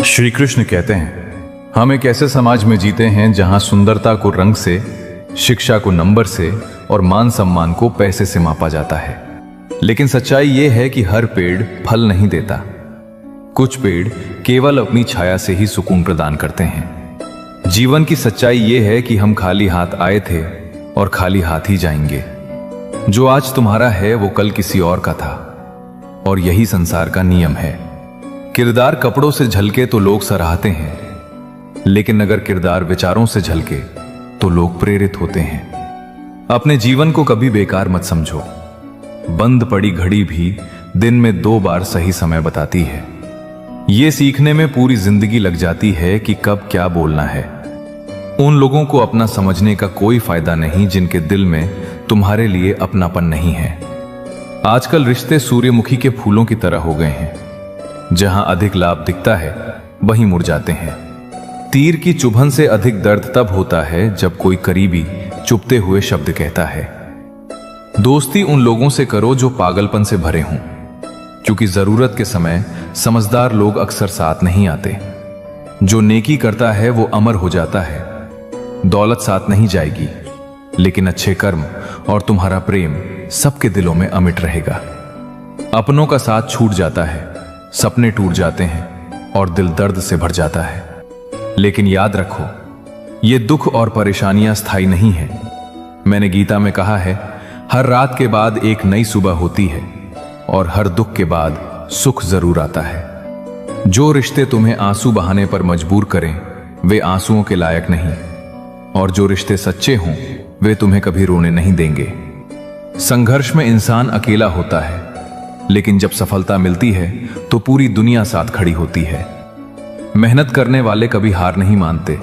श्री कृष्ण कहते हैं, हम एक ऐसे समाज में जीते हैं जहां सुंदरता को रंग से, शिक्षा को नंबर से और मान सम्मान को पैसे से मापा जाता है। लेकिन सच्चाई यह है कि हर पेड़ फल नहीं देता। कुछ पेड़ केवल अपनी छाया से ही सुकून प्रदान करते हैं। जीवन की सच्चाई यह है कि हम खाली हाथ आए थे और खाली हाथ ही जाएंगे। जो आज तुम्हारा है वो कल किसी और का था, और यही संसार का नियम है। किरदार कपड़ों से झलके तो लोग सराहते हैं, लेकिन अगर किरदार विचारों से झलके तो लोग प्रेरित होते हैं। अपने जीवन को कभी बेकार मत समझो। बंद पड़ी घड़ी भी दिन में 2 बार सही समय बताती है। यह सीखने में पूरी जिंदगी लग जाती है कि कब क्या बोलना है। उन लोगों को अपना समझने का कोई फायदा नहीं जिनके दिल में तुम्हारे लिए अपनापन नहीं है। आजकल रिश्ते सूर्यमुखी के फूलों की तरह हो गए हैं। जहां अधिक लाभ दिखता है वहीं मुरझाते हैं। तीर की चुभन से अधिक दर्द तब होता है जब कोई करीबी चुभते हुए शब्द कहता है। दोस्ती उन लोगों से करो जो पागलपन से भरे हों, क्योंकि जरूरत के समय समझदार लोग अक्सर साथ नहीं आते। जो नेकी करता है वो अमर हो जाता है। दौलत साथ नहीं जाएगी, लेकिन अच्छे कर्म और तुम्हारा प्रेम सबके दिलों में अमिट रहेगा। अपनों का साथ छूट जाता है, सपने टूट जाते हैं और दिल दर्द से भर जाता है। लेकिन याद रखो, ये दुख और परेशानियां स्थायी नहीं है। मैंने गीता में कहा है, हर रात के बाद एक नई सुबह होती है और हर दुख के बाद सुख जरूर आता है। जो रिश्ते तुम्हें आंसू बहाने पर मजबूर करें वे आंसुओं के लायक नहीं, और जो रिश्ते सच्चे हों वे तुम्हें कभी रोने नहीं देंगे। संघर्ष में इंसान अकेला होता है, लेकिन जब सफलता मिलती है तो पूरी दुनिया साथ खड़ी होती है। मेहनत करने वाले कभी हार नहीं मानते,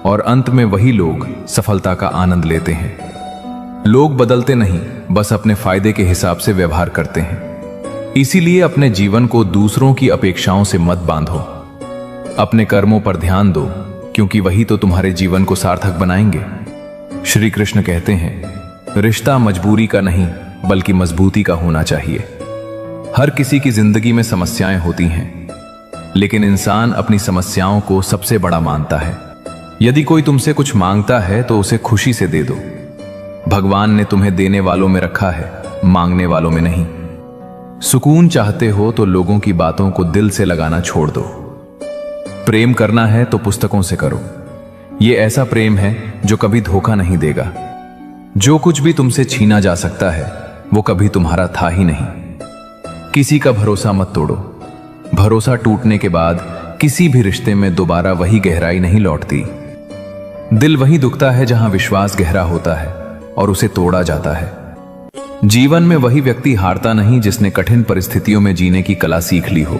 और अंत में वही लोग सफलता का आनंद लेते हैं। लोग बदलते नहीं, बस अपने फायदे के हिसाब से व्यवहार करते हैं। इसीलिए अपने जीवन को दूसरों की अपेक्षाओं से मत बांधो। अपने कर्मों पर ध्यान दो, क्योंकि वही तो तुम्हारे जीवन को सार्थक बनाएंगे। श्री कृष्ण कहते हैं, रिश्ता मजबूरी का नहीं बल्कि मजबूती का होना चाहिए। हर किसी की जिंदगी में समस्याएं होती हैं, लेकिन इंसान अपनी समस्याओं को सबसे बड़ा मानता है। यदि कोई तुमसे कुछ मांगता है तो उसे खुशी से दे दो। भगवान ने तुम्हें देने वालों में रखा है, मांगने वालों में नहीं। सुकून चाहते हो तो लोगों की बातों को दिल से लगाना छोड़ दो। प्रेम करना है तो पुस्तकों से करो। यह ऐसा प्रेम है जो कभी धोखा नहीं देगा। जो कुछ भी तुमसे छीना जा सकता है वो कभी तुम्हारा था ही नहीं। किसी का भरोसा मत तोड़ो। भरोसा टूटने के बाद किसी भी रिश्ते में दोबारा वही गहराई नहीं लौटती। दिल वही दुखता है जहां विश्वास गहरा होता है और उसे तोड़ा जाता है। जीवन में वही व्यक्ति हारता नहीं जिसने कठिन परिस्थितियों में जीने की कला सीख ली हो।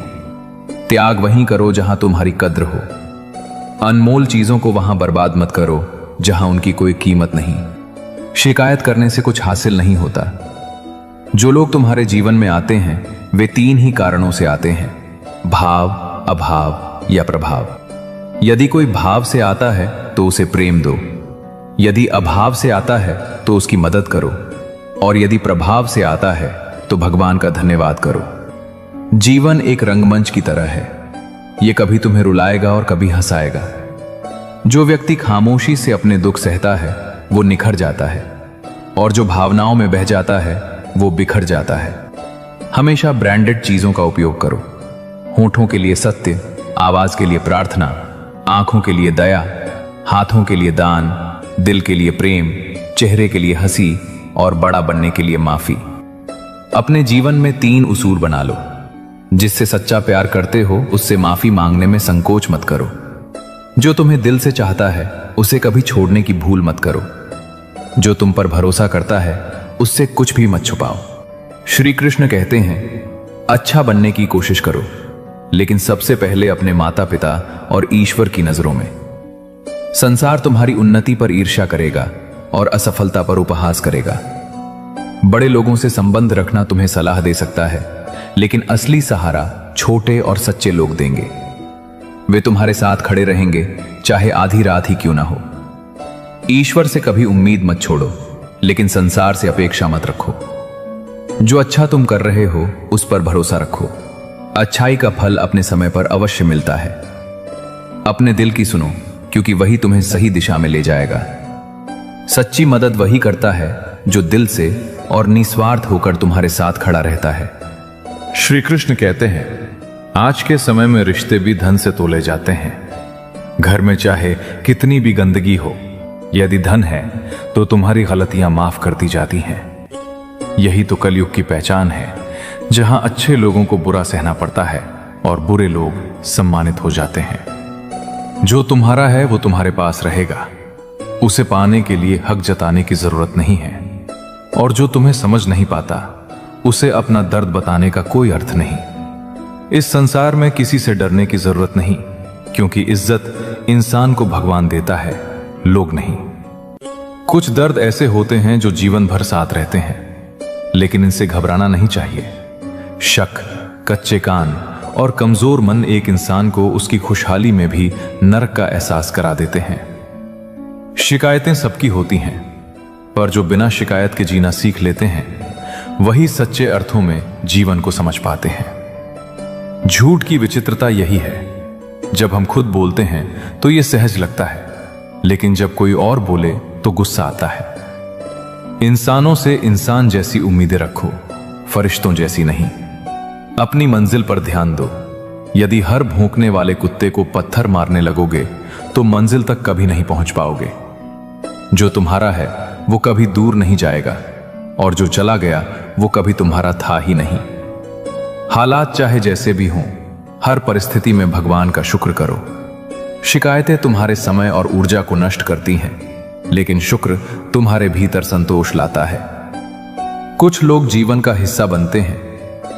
त्याग वहीं करो जहां तुम्हारी कद्र हो। अनमोल चीजों को वहां बर्बाद मत करो जहां उनकी कोई कीमत नहीं। शिकायत करने से कुछ हासिल नहीं होता। जो लोग तुम्हारे जीवन में आते हैं वे 3 ही कारणों से आते हैं, भाव, अभाव या प्रभाव। यदि कोई भाव से आता है तो उसे प्रेम दो। यदि अभाव से आता है तो उसकी मदद करो, और यदि प्रभाव से आता है तो भगवान का धन्यवाद करो। जीवन एक रंगमंच की तरह है। यह कभी तुम्हें रुलाएगा और कभी हंसाएगा। जो व्यक्ति खामोशी से अपने दुख सहता है वो निखर जाता है, और जो भावनाओं में बह जाता है वो बिखर जाता है। हमेशा ब्रांडेड चीजों का उपयोग करो। होठों के लिए सत्य, आवाज के लिए प्रार्थना, आंखों के लिए दया, हाथों के लिए दान, दिल के लिए प्रेम, चेहरे के लिए हंसी और बड़ा बनने के लिए माफी। अपने जीवन में 3 उसूल बना लो। जिससे सच्चा प्यार करते हो उससे माफी मांगने में संकोच मत करो। जो तुम्हें दिल से चाहता है उसे कभी छोड़ने की भूल मत करो। जो तुम पर भरोसा करता है उससे कुछ भी मत छुपाओ। श्री कृष्ण कहते हैं, अच्छा बनने की कोशिश करो, लेकिन सबसे पहले अपने माता पिता और ईश्वर की नजरों में। संसार तुम्हारी उन्नति पर ईर्ष्या करेगा और असफलता पर उपहास करेगा। बड़े लोगों से संबंध रखना तुम्हें सलाह दे सकता है, लेकिन असली सहारा छोटे और सच्चे लोग देंगे। वे तुम्हारे साथ खड़े रहेंगे, चाहे आधी रात ही क्यों ना हो। ईश्वर से कभी उम्मीद मत छोड़ो, लेकिन संसार से अपेक्षा मत रखो। जो अच्छा तुम कर रहे हो उस पर भरोसा रखो। अच्छाई का फल अपने समय पर अवश्य मिलता है। अपने दिल की सुनो, क्योंकि वही तुम्हें सही दिशा में ले जाएगा। सच्ची मदद वही करता है जो दिल से और निस्वार्थ होकर तुम्हारे साथ खड़ा रहता है। श्री कृष्ण कहते हैं, आज के समय में रिश्ते भी धन से तोले जाते हैं। घर में चाहे कितनी भी गंदगी हो, यदि धन है तो तुम्हारी गलतियां माफ कर दी जाती हैं। यही तो कलयुग की पहचान है, जहां अच्छे लोगों को बुरा सहना पड़ता है और बुरे लोग सम्मानित हो जाते हैं। जो तुम्हारा है वो तुम्हारे पास रहेगा, उसे पाने के लिए हक जताने की जरूरत नहीं है। और जो तुम्हें समझ नहीं पाता, उसे अपना दर्द बताने का कोई अर्थ नहीं। इस संसार में किसी से डरने की जरूरत नहीं, क्योंकि इज्जत इंसान को भगवान देता है, लोग नहीं। कुछ दर्द ऐसे होते हैं जो जीवन भर साथ रहते हैं, लेकिन इनसे घबराना नहीं चाहिए। शक, कच्चे कान और कमजोर मन एक इंसान को उसकी खुशहाली में भी नरक का एहसास करा देते हैं। शिकायतें सबकी होती हैं, पर जो बिना शिकायत के जीना सीख लेते हैं, वही सच्चे अर्थों में जीवन को समझ पाते हैं। झूठ की विचित्रता यही है, जब हम खुद बोलते हैं तो यह सहज लगता है, लेकिन जब कोई और बोले तो गुस्सा आता है। इंसानों से इंसान जैसी उम्मीदें रखो, फरिश्तों जैसी नहीं। अपनी मंजिल पर ध्यान दो। यदि हर भौंकने वाले कुत्ते को पत्थर मारने लगोगे तो मंजिल तक कभी नहीं पहुंच पाओगे। जो तुम्हारा है वो कभी दूर नहीं जाएगा, और जो चला गया वो कभी तुम्हारा था ही नहीं। हालात चाहे जैसे भी हों, हर परिस्थिति में भगवान का शुक्र करो। शिकायतें तुम्हारे समय और ऊर्जा को नष्ट करती हैं, लेकिन शुक्र तुम्हारे भीतर संतोष लाता है। कुछ लोग जीवन का हिस्सा बनते हैं,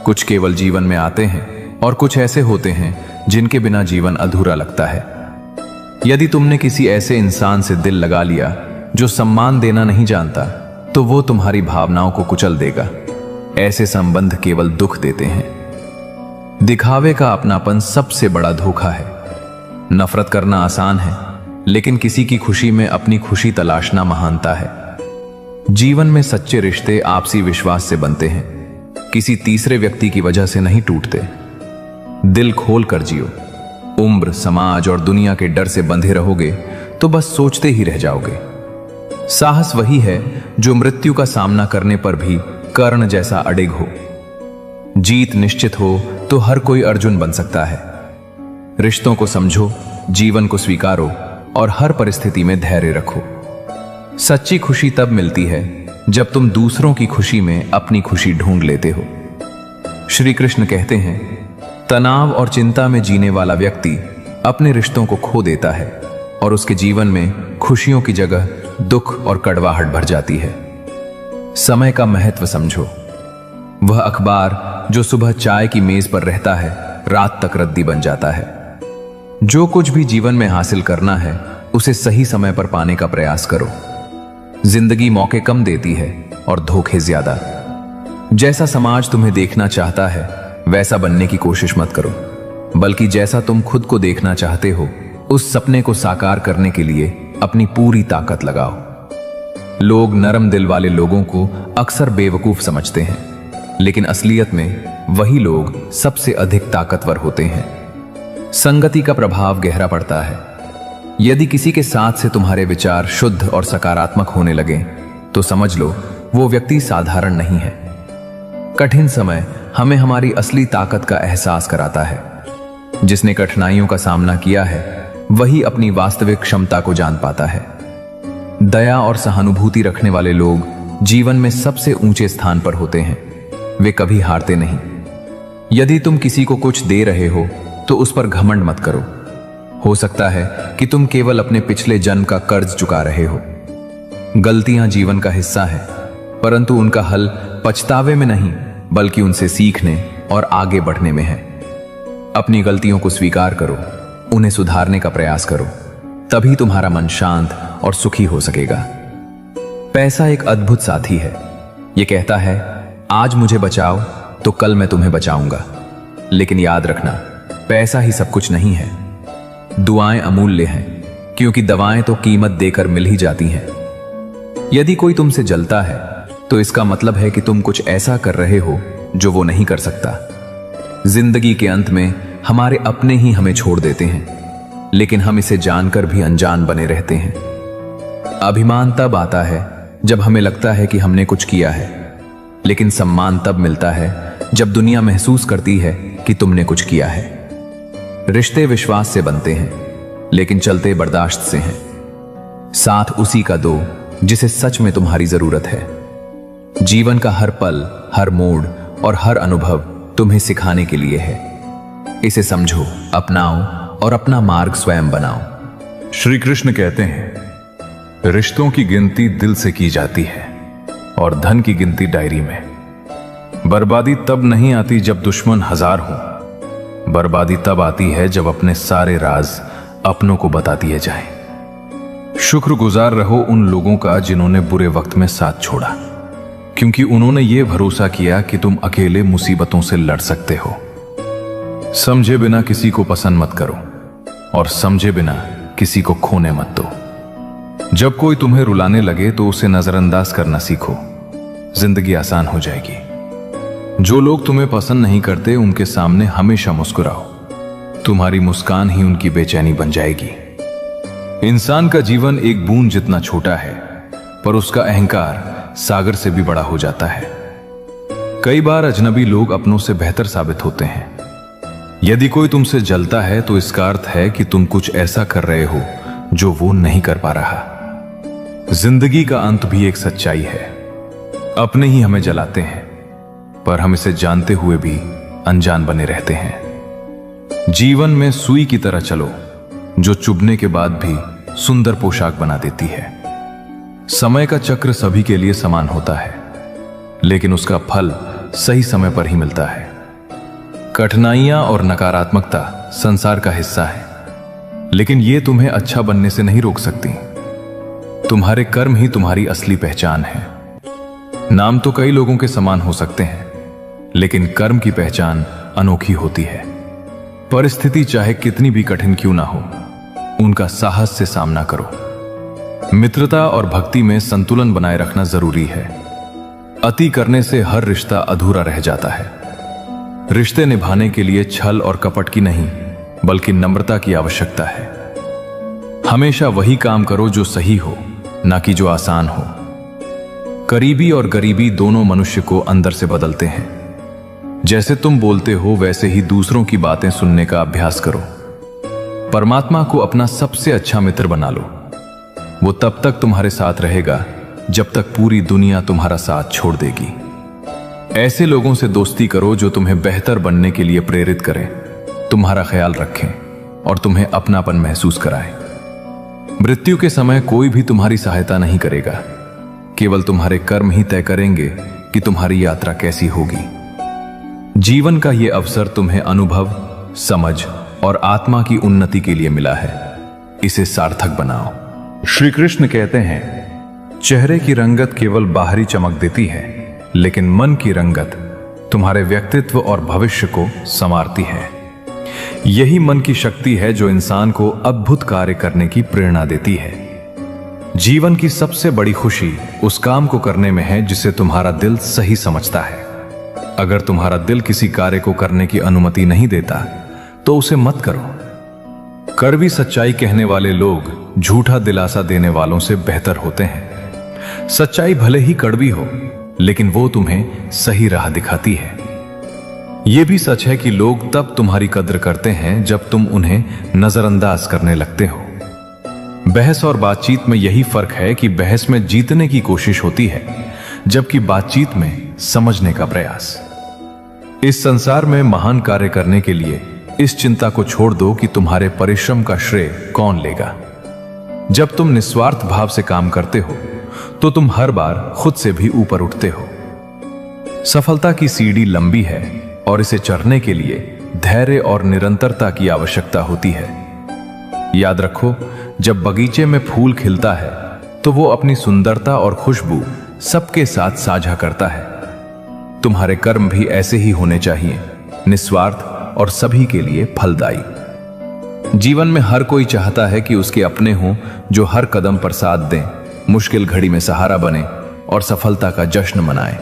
कुछ केवल जीवन में आते हैं, और कुछ ऐसे होते हैं जिनके बिना जीवन अधूरा लगता है। यदि तुमने किसी ऐसे इंसान से दिल लगा लिया जो सम्मान देना नहीं जानता, तो वो तुम्हारी भावनाओं को कुचल देगा। ऐसे संबंध केवल दुख देते हैं। दिखावे का अपनापन सबसे बड़ा धोखा है। नफरत करना आसान है, लेकिन किसी की खुशी में अपनी खुशी तलाशना महानता है। जीवन में सच्चे रिश्ते आपसी विश्वास से बनते हैं, किसी तीसरे व्यक्ति की वजह से नहीं टूटते। दिल खोल कर जियो। उम्र, समाज और दुनिया के डर से बंधे रहोगे तो बस सोचते ही रह जाओगे। साहस वही है जो मृत्यु का सामना करने पर भी कर्ण जैसा अडिग हो। जीत निश्चित हो तो हर कोई अर्जुन बन सकता है। रिश्तों को समझो, जीवन को स्वीकारो और हर परिस्थिति में धैर्य रखो। सच्ची खुशी तब मिलती है जब तुम दूसरों की खुशी में अपनी खुशी ढूंढ लेते हो। श्री कृष्ण कहते हैं, तनाव और चिंता में जीने वाला व्यक्ति अपने रिश्तों को खो देता है और उसके जीवन में खुशियों की जगह दुख और कड़वाहट भर जाती है। समय का महत्व समझो। वह अखबार जो सुबह चाय की मेज पर रहता है, रात तक रद्दी बन जाता है। जो कुछ भी जीवन में हासिल करना है, उसे सही समय पर पाने का प्रयास करो। जिंदगी मौके कम देती है और धोखे ज्यादा। जैसा समाज तुम्हें देखना चाहता है, वैसा बनने की कोशिश मत करो, बल्कि जैसा तुम खुद को देखना चाहते हो, उस सपने को साकार करने के लिए अपनी पूरी ताकत लगाओ। लोग नरम दिल वाले लोगों को अक्सर बेवकूफ समझते हैं, लेकिन असलियत में वही लोग सबसे अधिक ताकतवर होते हैं। संगति का प्रभाव गहरा पड़ता है। यदि किसी के साथ से तुम्हारे विचार शुद्ध और सकारात्मक होने लगे, तो समझ लो वो व्यक्ति साधारण नहीं है। कठिन समय हमें हमारी असली ताकत का एहसास कराता है। जिसने कठिनाइयों का सामना किया है, वही अपनी वास्तविक क्षमता को जान पाता है। दया और सहानुभूति रखने वाले लोग जीवन में सबसे ऊंचे स्थान पर होते हैं। वे कभी हारते नहीं। यदि तुम किसी को कुछ दे रहे हो तो उस पर घमंड मत करो। हो सकता है कि तुम केवल अपने पिछले जन्म का कर्ज चुका रहे हो। गलतियां जीवन का हिस्सा है, परंतु उनका हल पछतावे में नहीं, बल्कि उनसे सीखने और आगे बढ़ने में है। अपनी गलतियों को स्वीकार करो, उन्हें सुधारने का प्रयास करो, तभी तुम्हारा मन शांत और सुखी हो सकेगा। पैसा एक अद्भुत साथी है। यह कहता है, आज मुझे बचाओ तो कल मैं तुम्हें बचाऊंगा। लेकिन याद रखना, पैसा ही सब कुछ नहीं है। दुआएं अमूल्य हैं, क्योंकि दवाएं तो कीमत देकर मिल ही जाती हैं। यदि कोई तुमसे जलता है, तो इसका मतलब है कि तुम कुछ ऐसा कर रहे हो जो वो नहीं कर सकता। जिंदगी के अंत में हमारे अपने ही हमें छोड़ देते हैं, लेकिन हम इसे जानकर भी अनजान बने रहते हैं। अभिमान तब आता है जब हमें लगता है कि हमने कुछ किया है, लेकिन सम्मान तब मिलता है जब दुनिया महसूस करती है कि तुमने कुछ किया है। रिश्ते विश्वास से बनते हैं, लेकिन चलते बर्दाश्त से हैं। साथ उसी का दो जिसे सच में तुम्हारी जरूरत है। जीवन का हर पल, हर मोड़ और हर अनुभव तुम्हें सिखाने के लिए है। इसे समझो, अपनाओ और अपना मार्ग स्वयं बनाओ। श्री कृष्ण कहते हैं, रिश्तों की गिनती दिल से की जाती है और धन की गिनती डायरी में। बर्बादी तब नहीं आती जब दुश्मन 1000 हो, बर्बादी तब आती है जब अपने सारे राज अपनों को बता दिए जाएं। शुक्रगुजार रहो उन लोगों का जिन्होंने बुरे वक्त में साथ छोड़ा, क्योंकि उन्होंने ये भरोसा किया कि तुम अकेले मुसीबतों से लड़ सकते हो। समझे बिना किसी को पसंद मत करो और समझे बिना किसी को खोने मत दो। जब कोई तुम्हें रुलाने लगे तो उसे नजरअंदाज करना सीखो, जिंदगी आसान हो जाएगी। जो लोग तुम्हें पसंद नहीं करते उनके सामने हमेशा मुस्कुराओ, तुम्हारी मुस्कान ही उनकी बेचैनी बन जाएगी। इंसान का जीवन एक बूंद जितना छोटा है, पर उसका अहंकार सागर से भी बड़ा हो जाता है। कई बार अजनबी लोग अपनों से बेहतर साबित होते हैं। यदि कोई तुमसे जलता है तो इसका अर्थ है कि तुम कुछ ऐसा कर रहे हो जो वो नहीं कर पा रहा। जिंदगी का अंत भी एक सच्चाई है। अपने ही हमें जलाते हैं, पर हम इसे जानते हुए भी अनजान बने रहते हैं। जीवन में सुई की तरह चलो, जो चुभने के बाद भी सुंदर पोशाक बना देती है। समय का चक्र सभी के लिए समान होता है, लेकिन उसका फल सही समय पर ही मिलता है। कठिनाइयां और नकारात्मकता संसार का हिस्सा है, लेकिन ये तुम्हें अच्छा बनने से नहीं रोक सकती। तुम्हारे कर्म ही तुम्हारी असली पहचान है। नाम तो कई लोगों के समान हो सकते हैं, लेकिन कर्म की पहचान अनोखी होती है। परिस्थिति चाहे कितनी भी कठिन क्यों ना हो, उनका साहस से सामना करो। मित्रता और भक्ति में संतुलन बनाए रखना जरूरी है। अति करने से हर रिश्ता अधूरा रह जाता है। रिश्ते निभाने के लिए छल और कपट की नहीं, बल्कि नम्रता की आवश्यकता है। हमेशा वही काम करो जो सही हो, ना कि जो आसान हो। करीबी और गरीबी दोनों मनुष्य को अंदर से बदलते हैं। जैसे तुम बोलते हो वैसे ही दूसरों की बातें सुनने का अभ्यास करो। परमात्मा को अपना सबसे अच्छा मित्र बना लो। वो तब तक तुम्हारे साथ रहेगा जब तक पूरी दुनिया तुम्हारा साथ छोड़ देगी। ऐसे लोगों से दोस्ती करो जो तुम्हें बेहतर बनने के लिए प्रेरित करें, तुम्हारा ख्याल रखें और तुम्हें अपनापन महसूस कराएं। मृत्यु के समय कोई भी तुम्हारी सहायता नहीं करेगा, केवल तुम्हारे कर्म ही तय करेंगे कि तुम्हारी यात्रा कैसी होगी। जीवन का यह अवसर तुम्हें अनुभव, समझ और आत्मा की उन्नति के लिए मिला है। इसे सार्थक बनाओ। श्री कृष्ण कहते हैं, चेहरे की रंगत केवल बाहरी चमक देती है, लेकिन मन की रंगत तुम्हारे व्यक्तित्व और भविष्य को संवारती है। यही मन की शक्ति है जो इंसान को अद्भुत कार्य करने की प्रेरणा देती है। जीवन की सबसे बड़ी खुशी उस काम को करने में है जिसे तुम्हारा दिल सही समझता है। अगर तुम्हारा दिल किसी कार्य को करने की अनुमति नहीं देता तो उसे मत करो। कड़वी सच्चाई कहने वाले लोग झूठा दिलासा देने वालों से बेहतर होते हैं। सच्चाई भले ही कड़वी हो, लेकिन वो तुम्हें सही राह दिखाती है। यह भी सच है कि लोग तब तुम्हारी कद्र करते हैं जब तुम उन्हें नजरअंदाज करने लगते हो। बहस और बातचीत में यही फर्क है कि बहस में जीतने की कोशिश होती है, जबकि बातचीत में समझने का प्रयास। इस संसार में महान कार्य करने के लिए इस चिंता को छोड़ दो कि तुम्हारे परिश्रम का श्रेय कौन लेगा। जब तुम निस्वार्थ भाव से काम करते हो तो तुम हर बार खुद से भी ऊपर उठते हो। सफलता की सीढ़ी लंबी है और इसे चढ़ने के लिए धैर्य और निरंतरता की आवश्यकता होती है। याद रखो, जब बगीचे में फूल खिलता है तो वो अपनी सुंदरता और खुशबू सबके साथ साझा करता है। तुम्हारे कर्म भी ऐसे ही होने चाहिए, निस्वार्थ और सभी के लिए फलदायी। जीवन में हर कोई चाहता है कि उसके अपने हों जो हर कदम पर साथ दें, मुश्किल घड़ी में सहारा बने और सफलता का जश्न मनाएं।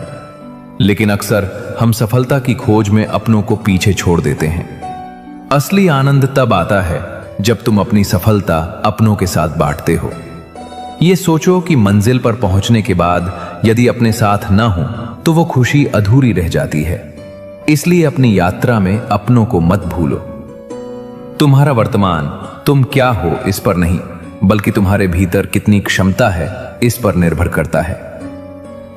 लेकिन अक्सर हम सफलता की खोज में अपनों को पीछे छोड़ देते हैं। असली आनंद तब आता है जब तुम अपनी सफलता अपनों के साथ बांटते हो। ये सोचो कि मंजिल पर पहुंचने के बाद यदि अपने साथ ना हो तो वो खुशी अधूरी रह जाती है। इसलिए अपनी यात्रा में अपनों को मत भूलो। तुम्हारा वर्तमान तुम क्या हो इस पर नहीं, बल्कि तुम्हारे भीतर कितनी क्षमता है इस पर निर्भर करता है।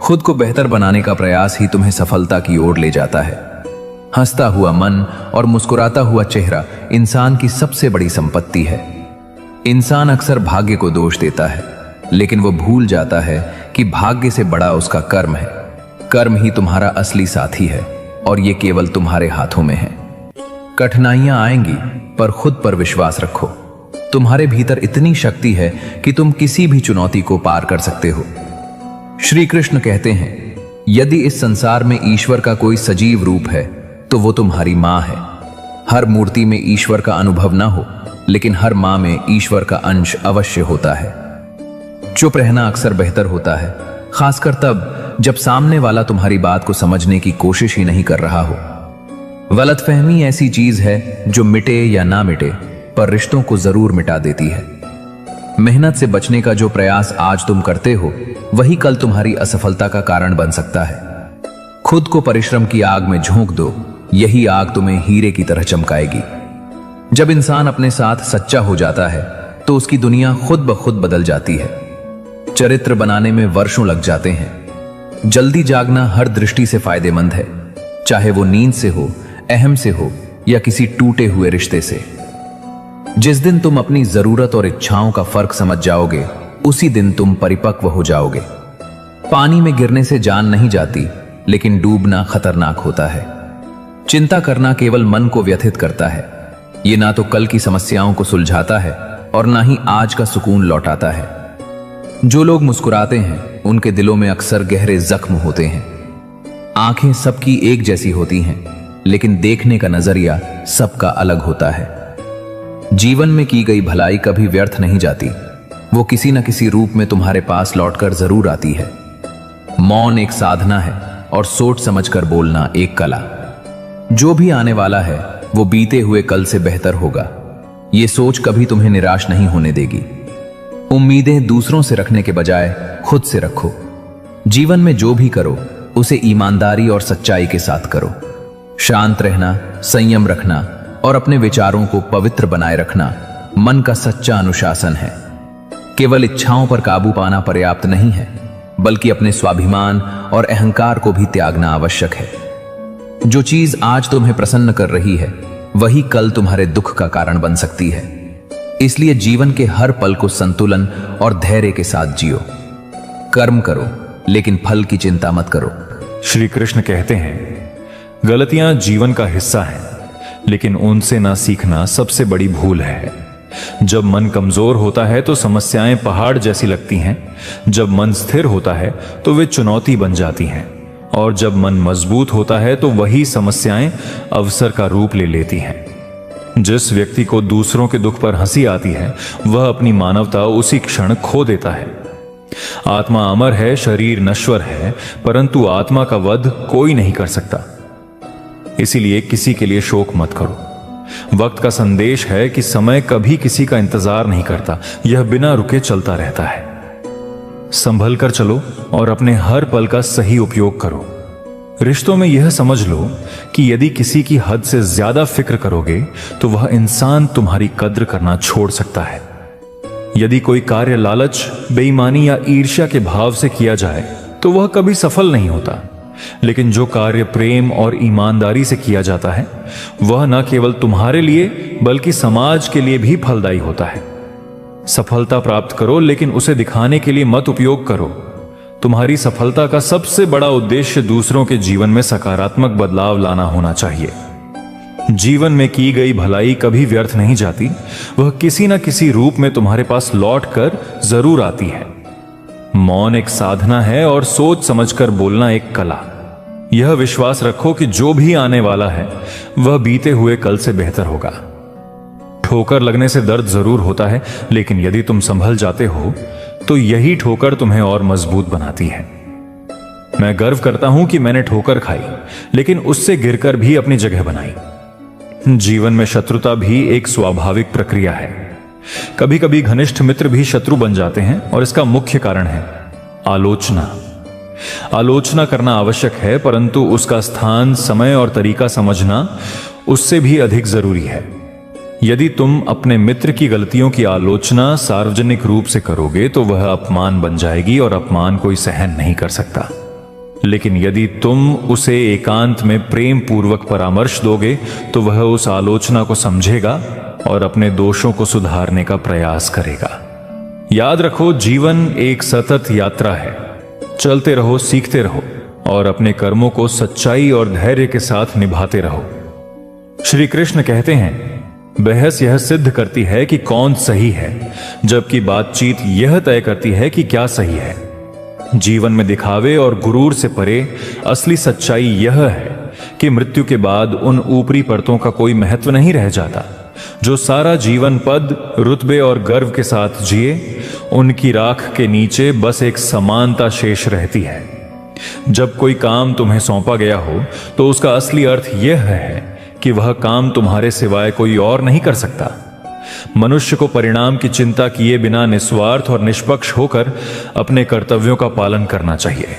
खुद को बेहतर बनाने का प्रयास ही तुम्हें सफलता की ओर ले जाता है। हंसता हुआ मन और मुस्कुराता हुआ चेहरा इंसान की सबसे बड़ी संपत्ति है। इंसान अक्सर भाग्य को दोष देता है, लेकिन वो भूल जाता है कि भाग्य से बड़ा उसका कर्म है। कर्म ही तुम्हारा असली साथी है और ये केवल तुम्हारे हाथों में है। कठिनाइयां आएंगी, पर खुद पर विश्वास रखो। तुम्हारे भीतर इतनी शक्ति है कि तुम किसी भी चुनौती को पार कर सकते हो। श्री कृष्ण कहते हैं, यदि इस संसार में ईश्वर का कोई सजीव रूप है तो वो तुम्हारी मां है। हर मूर्ति में ईश्वर का अनुभव ना हो, लेकिन हर मां में ईश्वर का अंश अवश्य होता है। चुप रहना अक्सर बेहतर होता है, खासकर तब जब सामने वाला तुम्हारी बात को समझने की कोशिश ही नहीं कर रहा हो। गलतफहमी ऐसी चीज है जो मिटे या ना मिटे, पर रिश्तों को जरूर मिटा देती है। मेहनत से बचने का जो प्रयास आज तुम करते हो, वही कल तुम्हारी असफलता का कारण बन सकता है। खुद को परिश्रम की आग में झोंक दो, यही आग तुम्हें हीरे की तरह चमकाएगी। जब इंसान अपने साथ सच्चा हो जाता है तो उसकी दुनिया खुद ब खुद बदल जाती है। चरित्र बनाने में वर्षों लग जाते हैं। जल्दी जागना हर दृष्टि से फायदेमंद है, चाहे वो नींद से हो, अहम से हो या किसी टूटे हुए रिश्ते से। जिस दिन तुम अपनी जरूरत और इच्छाओं का फर्क समझ जाओगे, उसी दिन तुम परिपक्व हो जाओगे। पानी में गिरने से जान नहीं जाती, लेकिन डूबना खतरनाक होता है। चिंता करना केवल मन को व्यथित करता है। ये ना तो कल की समस्याओं को सुलझाता है और ना ही आज का सुकून लौटाता है। जो लोग मुस्कुराते हैं उनके दिलों में अक्सर गहरे जख्म होते हैं। आंखें सबकी एक जैसी होती हैं, लेकिन देखने का नजरिया सबका अलग होता है। जीवन में की गई भलाई कभी व्यर्थ नहीं जाती, वो किसी न किसी रूप में तुम्हारे पास लौटकर जरूर आती है। मौन एक साधना है और सोच समझकर बोलना एक कला। जो भी आने वाला है वो बीते हुए कल से बेहतर होगा। ये सोच कभी तुम्हें निराश नहीं होने देगी। उम्मीदें दूसरों से रखने के बजाय खुद से रखो। जीवन में जो भी करो उसे ईमानदारी और सच्चाई के साथ करो। शांत रहना, संयम रखना और अपने विचारों को पवित्र बनाए रखना मन का सच्चा अनुशासन है। केवल इच्छाओं पर काबू पाना पर्याप्त नहीं है, बल्कि अपने स्वाभिमान और अहंकार को भी त्यागना आवश्यक है। जो चीज आज तुम्हें प्रसन्न कर रही है, वही कल तुम्हारे दुख का कारण बन सकती है। इसलिए जीवन के हर पल को संतुलन और धैर्य के साथ जियो। कर्म करो, लेकिन फल की चिंता मत करो। श्री कृष्ण कहते हैं, गलतियां जीवन का हिस्सा हैं, लेकिन उनसे ना सीखना सबसे बड़ी भूल है। जब मन कमजोर होता है तो समस्याएं पहाड़ जैसी लगती हैं। जब मन स्थिर होता है तो वे चुनौती बन जाती हैं, और जब मन मजबूत होता है तो वही समस्याएं अवसर का रूप ले लेती हैं। जिस व्यक्ति को दूसरों के दुख पर हंसी आती है, वह अपनी मानवता उसी क्षण खो देता है। आत्मा अमर है, शरीर नश्वर है, परंतु आत्मा का वध कोई नहीं कर सकता। इसीलिए किसी के लिए शोक मत करो। वक्त का संदेश है कि समय कभी किसी का इंतजार नहीं करता, यह बिना रुके चलता रहता है। संभल कर चलो और अपने हर पल का सही उपयोग करो। रिश्तों में यह समझ लो कि यदि किसी की हद से ज्यादा फिक्र करोगे तो वह इंसान तुम्हारी कद्र करना छोड़ सकता है। यदि कोई कार्य लालच, बेईमानी या ईर्ष्या के भाव से किया जाए तो वह कभी सफल नहीं होता, लेकिन जो कार्य प्रेम और ईमानदारी से किया जाता है वह न केवल तुम्हारे लिए बल्कि समाज के लिए भी फलदायी होता है। सफलता प्राप्त करो, लेकिन उसे दिखाने के लिए मत उपयोग करो। तुम्हारी सफलता का सबसे बड़ा उद्देश्य दूसरों के जीवन में सकारात्मक बदलाव लाना होना चाहिए। जीवन में की गई भलाई कभी व्यर्थ नहीं जाती, वह किसी न किसी रूप में तुम्हारे पास लौट कर जरूर आती है। मौन एक साधना है और सोच समझकर बोलना एक कला। यह विश्वास रखो कि जो भी आने वाला है वह बीते हुए कल से बेहतर होगा। ठोकर लगने से दर्द जरूर होता है, लेकिन यदि तुम संभल जाते हो तो यही ठोकर तुम्हें और मजबूत बनाती है। मैं गर्व करता हूं कि मैंने ठोकर खाई, लेकिन उससे गिरकर भी अपनी जगह बनाई। जीवन में शत्रुता भी एक स्वाभाविक प्रक्रिया है। कभी कभी घनिष्ठ मित्र भी शत्रु बन जाते हैं और इसका मुख्य कारण है आलोचना। आलोचना करना आवश्यक है, परंतु उसका स्थान, समय और तरीका समझना उससे भी अधिक जरूरी है। यदि तुम अपने मित्र की गलतियों की आलोचना सार्वजनिक रूप से करोगे तो वह अपमान बन जाएगी और अपमान कोई सहन नहीं कर सकता। लेकिन यदि तुम उसे एकांत में प्रेम पूर्वक परामर्श दोगे तो वह उस आलोचना को समझेगा और अपने दोषों को सुधारने का प्रयास करेगा। याद रखो, जीवन एक सतत यात्रा है। चलते रहो, सीखते रहो और अपने कर्मों को सच्चाई और धैर्य के साथ निभाते रहो। श्री कृष्ण कहते हैं, बहस यह सिद्ध करती है कि कौन सही है, जबकि बातचीत यह तय करती है कि क्या सही है। जीवन में दिखावे और गुरूर से परे असली सच्चाई यह है कि मृत्यु के बाद उन ऊपरी परतों का कोई महत्व नहीं रह जाता। जो सारा जीवन पद, रुतबे और गर्व के साथ जिए, उनकी राख के नीचे बस एक समानता शेष रहती है। जब कोई काम तुम्हें सौंपा गया हो तो उसका असली अर्थ यह है कि वह काम तुम्हारे सिवाय कोई और नहीं कर सकता। मनुष्य को परिणाम की चिंता किए बिना निस्वार्थ और निष्पक्ष होकर अपने कर्तव्यों का पालन करना चाहिए।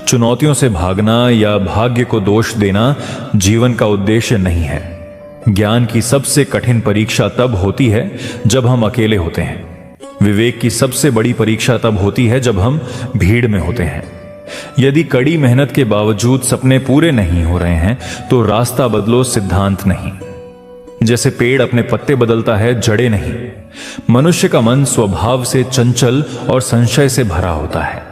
चुनौतियों से भागना या भाग्य को दोष देना जीवन का उद्देश्य नहीं है। ज्ञान की सबसे कठिन परीक्षा तब होती है जब हम अकेले होते हैं। विवेक की सबसे बड़ी परीक्षा तब होती है जब हम भीड़ में होते हैं। यदि कड़ी मेहनत के बावजूद सपने पूरे नहीं हो रहे हैं तो रास्ता बदलो, सिद्धांत नहीं। जैसे पेड़ अपने पत्ते बदलता है, जड़ें नहीं। मनुष्य का मन स्वभाव से चंचल और संशय से भरा होता है।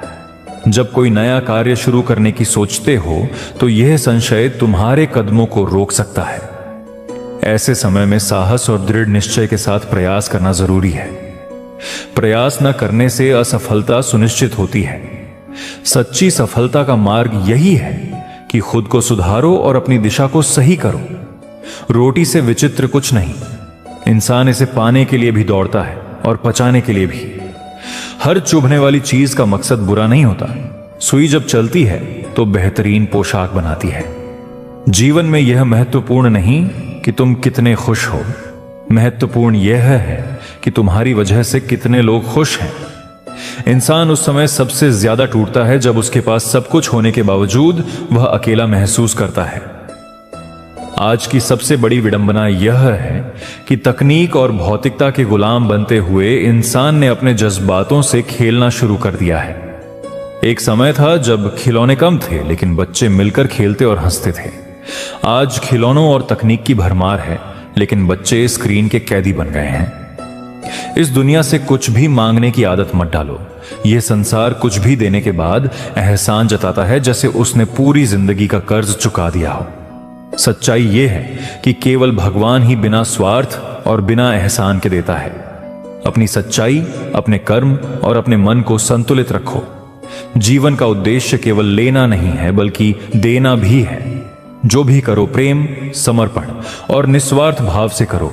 जब कोई नया कार्य शुरू करने की सोचते हो तो यह संशय तुम्हारे कदमों को रोक सकता है। ऐसे समय में साहस और दृढ़ निश्चय के साथ प्रयास करना जरूरी है। प्रयास न करने से असफलता सुनिश्चित होती है। सच्ची सफलता का मार्ग यही है कि खुद को सुधारो और अपनी दिशा को सही करो। रोटी से विचित्र कुछ नहीं। इंसान इसे पाने के लिए भी दौड़ता है और पचाने के लिए भी। हर चुभने वाली चीज का मकसद बुरा नहीं होता। सुई जब चलती है तो बेहतरीन पोशाक बनाती है। जीवन में यह महत्वपूर्ण नहीं कि तुम कितने खुश हो, महत्वपूर्ण यह है कि तुम्हारी वजह से कितने लोग खुश हैं। इंसान उस समय सबसे ज्यादा टूटता है जब उसके पास सब कुछ होने के बावजूद वह अकेला महसूस करता है। आज की सबसे बड़ी विडंबना यह है कि तकनीक और भौतिकता के गुलाम बनते हुए इंसान ने अपने जज्बातों से खेलना शुरू कर दिया है। एक समय था जब खिलौने कम थे लेकिन बच्चे मिलकर खेलते और हंसते थे। आज खिलौनों और तकनीक की भरमार है लेकिन बच्चे स्क्रीन के कैदी बन गए हैं। इस दुनिया से कुछ भी मांगने की आदत मत डालो। यह संसार कुछ भी देने के बाद एहसान जताता है जैसे उसने पूरी जिंदगी का कर्ज चुका दिया हो। सच्चाई यह है कि केवल भगवान ही बिना स्वार्थ और बिना एहसान के देता है। अपनी सच्चाई, अपने कर्म और अपने मन को संतुलित रखो। जीवन का उद्देश्य केवल लेना नहीं है बल्कि देना भी है। जो भी करो प्रेम, समर्पण और निस्वार्थ भाव से करो।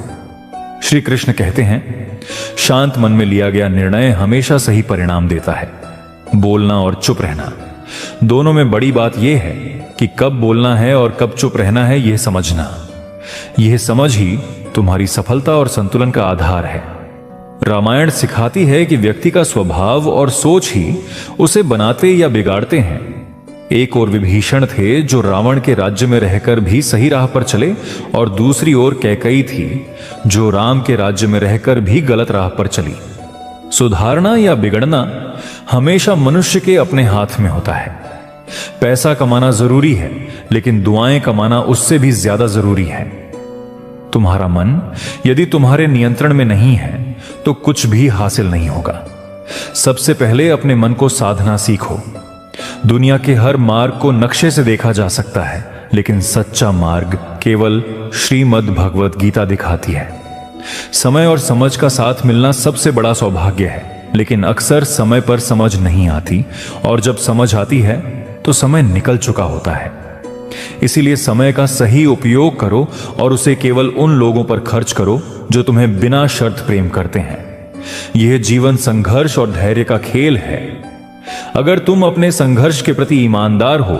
श्री कृष्ण कहते हैं, शांत मन में लिया गया निर्णय हमेशा सही परिणाम देता है। बोलना और चुप रहना, दोनों में बड़ी बात यह है कि कब बोलना है और कब चुप रहना है यह समझना। यह समझ ही तुम्हारी सफलता और संतुलन का आधार है। रामायण सिखाती है कि व्यक्ति का स्वभाव और सोच ही उसे बनाते या बिगाड़ते हैं। एक ओर विभीषण थे जो रावण के राज्य में रहकर भी सही राह पर चले और दूसरी ओर कैकई थी जो राम के राज्य में रहकर भी गलत राह पर चली। सुधारना या बिगड़ना हमेशा मनुष्य के अपने हाथ में होता है। पैसा कमाना जरूरी है लेकिन दुआएं कमाना उससे भी ज्यादा जरूरी है। तुम्हारा मन यदि तुम्हारे नियंत्रण में नहीं है तो कुछ भी हासिल नहीं होगा। सबसे पहले अपने मन को साधना सीखो। दुनिया के हर मार्ग को नक्शे से देखा जा सकता है लेकिन सच्चा मार्ग केवल श्रीमद् भगवत गीता दिखाती है। समय और समझ का साथ मिलना सबसे बड़ा सौभाग्य है लेकिन अक्सर समय पर समझ नहीं आती और जब समझ आती है तो समय निकल चुका होता है। इसीलिए समय का सही उपयोग करो और उसे केवल उन लोगों पर खर्च करो जो तुम्हें बिना शर्त प्रेम करते हैं। यह जीवन संघर्ष और धैर्य का खेल है। अगर तुम अपने संघर्ष के प्रति ईमानदार हो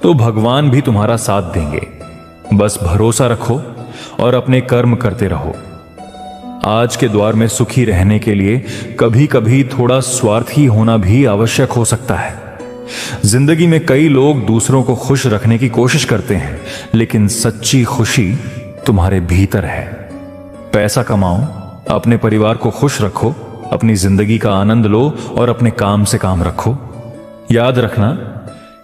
तो भगवान भी तुम्हारा साथ देंगे। बस भरोसा रखो और अपने कर्म करते रहो। आज के द्वार में सुखी रहने के लिए कभी कभी थोड़ा स्वार्थी होना भी आवश्यक हो सकता है। जिंदगी में कई लोग दूसरों को खुश रखने की कोशिश करते हैं, लेकिन सच्ची खुशी तुम्हारे भीतर है। पैसा कमाओ, अपने परिवार को खुश रखो, अपनी जिंदगी का आनंद लो और अपने काम से काम रखो। याद रखना,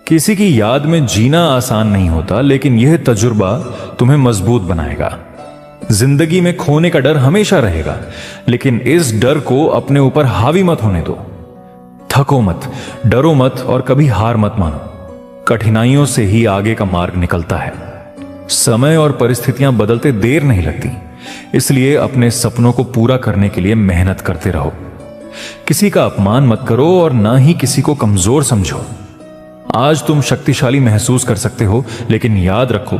किसी की याद में जीना आसान नहीं होता, लेकिन यह तजुर्बा तुम्हें मजबूत बनाएगा। जिंदगी में खोने का डर हमेशा रहेगा, लेकिन इस डर को अपने ऊपर हावी मत होने दो। थको मत, डरो मत और कभी हार मत मानो। कठिनाइयों से ही आगे का मार्ग निकलता है। समय और परिस्थितियां बदलते देर नहीं लगती, इसलिए अपने सपनों को पूरा करने के लिए मेहनत करते रहो। किसी का अपमान मत करो और ना ही किसी को कमजोर समझो। आज तुम शक्तिशाली महसूस कर सकते हो, लेकिन याद रखो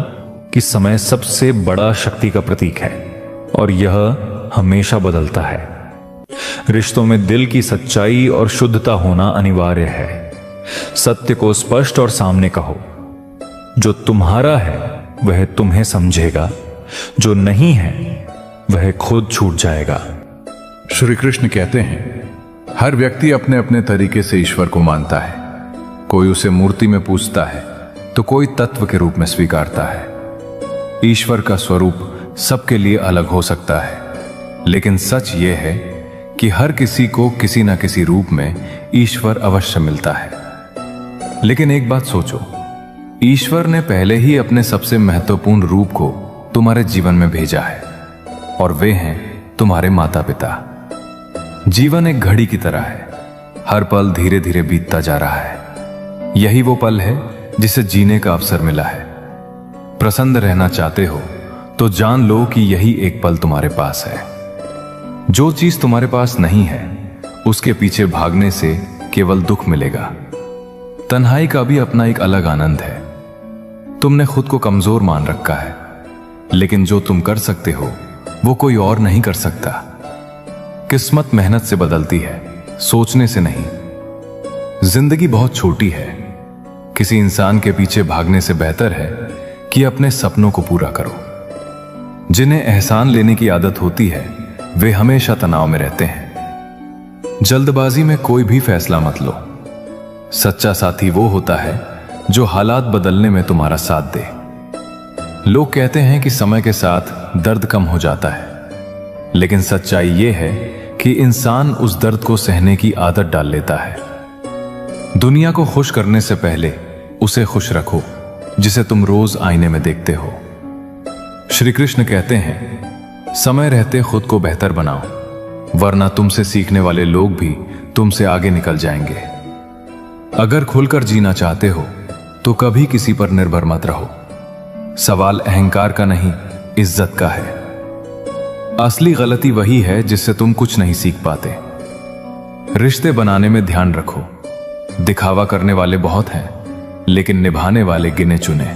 कि समय सबसे बड़ा शक्ति का प्रतीक है और यह हमेशा बदलता है। रिश्तों में दिल की सच्चाई और शुद्धता होना अनिवार्य है। सत्य को स्पष्ट और सामने कहो। जो तुम्हारा है वह तुम्हें समझेगा, जो नहीं है वह खुद छूट जाएगा। श्री कृष्ण कहते हैं, हर व्यक्ति अपने अपने तरीके से ईश्वर को मानता है। कोई उसे मूर्ति में पूजता है तो कोई तत्व के रूप में स्वीकारता है। ईश्वर का स्वरूप सबके लिए अलग हो सकता है, लेकिन सच यह है कि हर किसी को किसी न किसी रूप में ईश्वर अवश्य मिलता है। लेकिन एक बात सोचो, ईश्वर ने पहले ही अपने सबसे महत्वपूर्ण रूप को तुम्हारे जीवन में भेजा है, और वे हैं तुम्हारे माता पिता। जीवन एक घड़ी की तरह है, हर पल धीरे धीरे बीतता जा रहा है। यही वो पल है जिसे जीने का अवसर मिला है। प्रसन्न रहना चाहते हो तो जान लो कि यही एक पल तुम्हारे पास है। जो चीज तुम्हारे पास नहीं है उसके पीछे भागने से केवल दुख मिलेगा। तन्हाई का भी अपना एक अलग आनंद है। तुमने खुद को कमजोर मान रखा है, लेकिन जो तुम कर सकते हो वो कोई और नहीं कर सकता। किस्मत मेहनत से बदलती है, सोचने से नहीं। जिंदगी बहुत छोटी है। किसी इंसान के पीछे भागने से बेहतर है कि अपने सपनों को पूरा करो। जिन्हें एहसान लेने की आदत होती है वे हमेशा तनाव में रहते हैं। जल्दबाजी में कोई भी फैसला मत लो। सच्चा साथी वो होता है जो हालात बदलने में तुम्हारा साथ दे। लोग कहते हैं कि समय के साथ दर्द कम हो जाता है, लेकिन सच्चाई ये है कि इंसान उस दर्द को सहने की आदत डाल लेता है। दुनिया को खुश करने से पहले उसे खुश रखो जिसे तुम रोज आईने में देखते हो। श्री कृष्ण कहते हैं, समय रहते खुद को बेहतर बनाओ, वरना तुमसे सीखने वाले लोग भी तुमसे आगे निकल जाएंगे। अगर खुलकर जीना चाहते हो तो कभी किसी पर निर्भर मत रहो। सवाल अहंकार का नहीं, इज्जत का है। असली गलती वही है जिससे तुम कुछ नहीं सीख पाते। रिश्ते बनाने में ध्यान रखो। दिखावा करने वाले बहुत हैं, लेकिन निभाने वाले गिने चुने।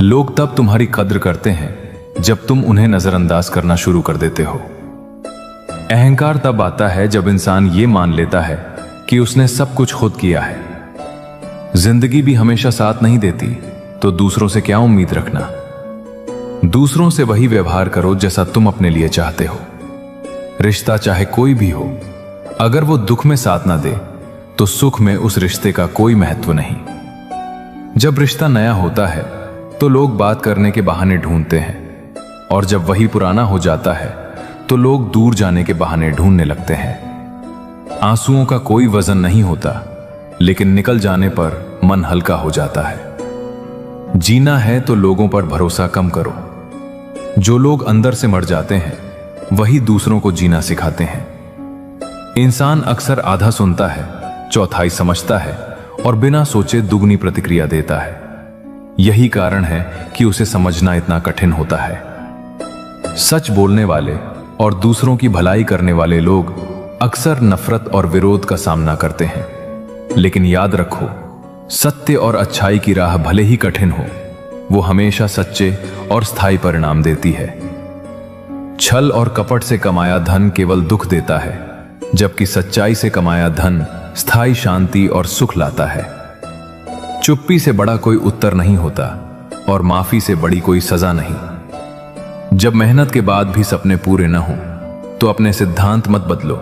लोग तब तुम्हारी कद्र करते हैं जब तुम उन्हें नजरअंदाज करना शुरू कर देते हो। अहंकार तब आता है जब इंसान ये मान लेता है कि उसने सब कुछ खुद किया है। जिंदगी भी हमेशा साथ नहीं देती, तो दूसरों से क्या उम्मीद रखना। दूसरों से वही व्यवहार करो जैसा तुम अपने लिए चाहते हो। रिश्ता चाहे कोई भी हो, अगर वो दुख में साथ ना दे तो सुख में उस रिश्ते का कोई महत्व नहीं। जब रिश्ता नया होता है तो लोग बात करने के बहाने ढूंढते हैं, और जब वही पुराना हो जाता है तो लोग दूर जाने के बहाने ढूंढने लगते हैं। आंसुओं का कोई वजन नहीं होता, लेकिन निकल जाने पर मन हल्का हो जाता है। जीना है तो लोगों पर भरोसा कम करो। जो लोग अंदर से मर जाते हैं वही दूसरों को जीना सिखाते हैं। इंसान अक्सर आधा सुनता है, चौथाई समझता है और बिना सोचे दुगनी प्रतिक्रिया देता है। यही कारण है कि उसे समझना इतना कठिन होता है। सच बोलने वाले और दूसरों की भलाई करने वाले लोग अक्सर नफरत और विरोध का सामना करते हैं, लेकिन याद रखो, सत्य और अच्छाई की राह भले ही कठिन हो, वो हमेशा सच्चे और स्थायी परिणाम देती है। छल और कपट से कमाया धन केवल दुख देता है, जबकि सच्चाई से कमाया धन स्थायी शांति और सुख लाता है। चुप्पी से बड़ा कोई उत्तर नहीं होता और माफी से बड़ी कोई सजा नहीं। जब मेहनत के बाद भी सपने पूरे न हो तो अपने सिद्धांत मत बदलो,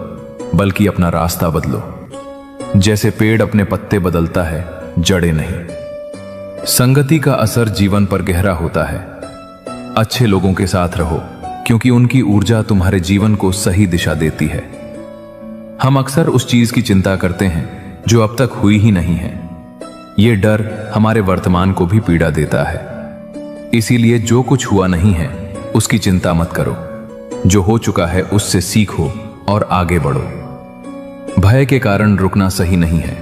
बल्कि अपना रास्ता बदलो। जैसे पेड़ अपने पत्ते बदलता है, जड़ें नहीं। संगति का असर जीवन पर गहरा होता है। अच्छे लोगों के साथ रहो, क्योंकि उनकी ऊर्जा तुम्हारे जीवन को सही दिशा देती है। हम अक्सर उस चीज की चिंता करते हैं जो अब तक हुई ही नहीं है। ये डर हमारे वर्तमान को भी पीड़ा देता है। इसीलिए जो कुछ हुआ नहीं है उसकी चिंता मत करो। जो हो चुका है उससे सीखो और आगे बढ़ो। भय के कारण रुकना सही नहीं है।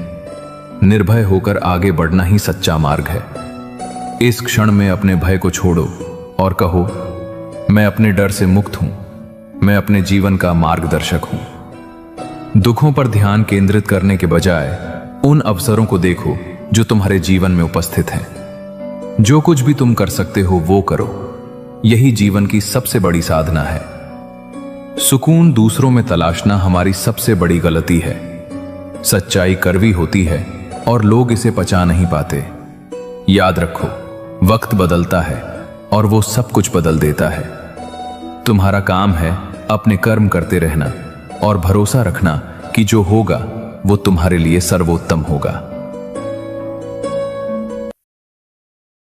निर्भय होकर आगे बढ़ना ही सच्चा मार्ग है। इस क्षण में अपने भय को छोड़ो और कहो, मैं अपने डर से मुक्त हूं, मैं अपने जीवन का मार्गदर्शक हूं। दुखों पर ध्यान केंद्रित करने के बजाय उन अवसरों को देखो जो तुम्हारे जीवन में उपस्थित हैं। जो कुछ भी तुम कर सकते हो वो करो। यही जीवन की सबसे बड़ी साधना है। सुकून दूसरों में तलाशना हमारी सबसे बड़ी गलती है। सच्चाई कड़वी होती है और लोग इसे पचा नहीं पाते। याद रखो, वक्त बदलता है और वो सब कुछ बदल देता है। तुम्हारा काम है अपने कर्म करते रहना और भरोसा रखना कि जो होगा वो तुम्हारे लिए सर्वोत्तम होगा।